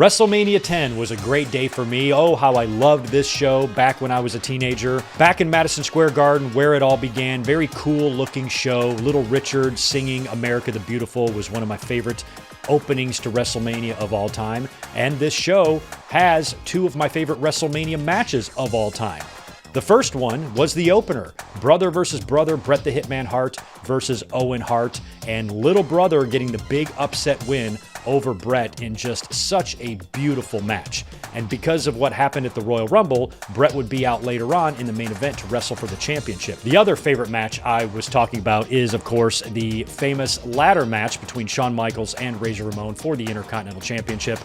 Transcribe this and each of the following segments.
WrestleMania 10 was a great day for me. Oh, how I loved this show back when I was a teenager. Back in Madison Square Garden, where it all began. Very cool looking show. Little Richard singing America the Beautiful was one of my favorite openings to WrestleMania of all time. And this show has two of my favorite WrestleMania matches of all time. The first one was the opener. Brother versus brother, Bret the Hitman Hart versus Owen Hart. And little brother getting the big upset win over Bret in just such a beautiful match. And because of what happened at the Royal Rumble, Bret would be out later on in the main event to wrestle for the championship. The other favorite match I was talking about is, of course, the famous ladder match between Shawn Michaels and Razor Ramon for the Intercontinental Championship.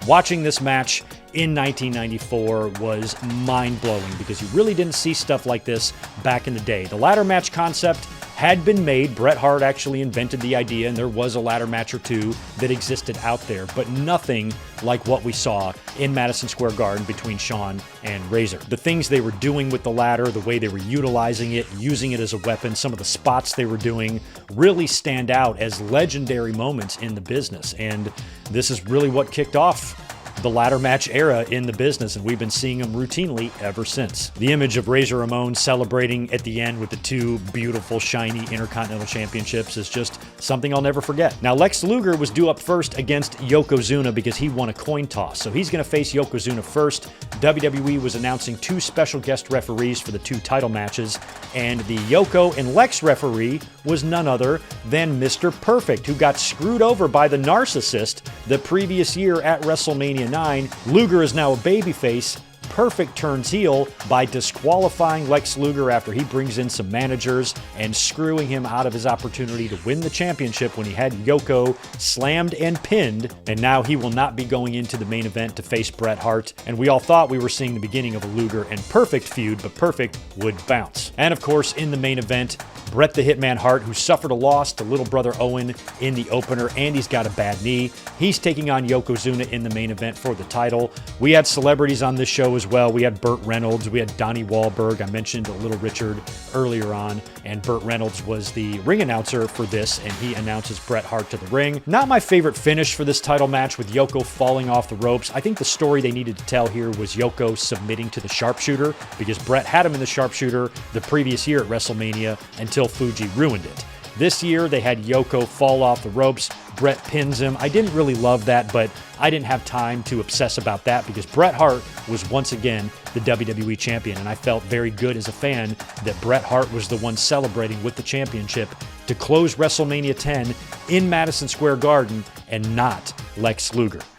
Watching this match in 1994 was mind-blowing because you really didn't see stuff like this back in the day. The ladder match concept had been made. Bret Hart actually invented the idea, and there was a ladder match or two that existed out there, but nothing like what we saw in Madison Square Garden between Shawn and Razor. The things they were doing with the ladder, the way they were utilizing it, using it as a weapon, some of the spots they were doing really stand out as legendary moments in the business. And this is really what kicked off the ladder match era in the business, and we've been seeing them routinely ever since. The image of Razor Ramon celebrating at the end with the two beautiful, shiny Intercontinental Championships is just something I'll never forget. Now, Lex Luger was due up first against Yokozuna because he won a coin toss, so he's going to face Yokozuna first. WWE was announcing two special guest referees for the two title matches, and the Yoko and Lex referee was none other than Mr. Perfect, who got screwed over by the Narcissist the previous year at WrestleMania 9. Luger is now a babyface. Perfect turns heel by disqualifying Lex Luger after he brings in some managers and screwing him out of his opportunity to win the championship when he had Yoko slammed and pinned, and now he will not be going into the main event to face Bret Hart. And we all thought we were seeing the beginning of a Luger and Perfect feud, but Perfect would bounce. And of course, in the main event, Bret the Hitman Hart, who suffered a loss to little brother Owen in the opener, and he's got a bad knee. He's taking on Yokozuna in the main event for the title. We had celebrities on this show as well. We had Burt Reynolds, we had Donnie Wahlberg. I mentioned Little Richard earlier on, and Burt Reynolds was the ring announcer for this, and he announces Bret Hart to the ring. Not my favorite finish for this title match with Yoko falling off the ropes. I think the story they needed to tell here was Yoko submitting to the sharpshooter because Bret had him in the sharpshooter the previous year at WrestleMania until Fuji ruined it. This year, they had Yoko fall off the ropes. Bret pins him. I didn't really love that, but I didn't have time to obsess about that because Bret Hart was once again the WWE champion, and I felt very good as a fan that Bret Hart was the one celebrating with the championship to close WrestleMania 10 in Madison Square Garden and not Lex Luger.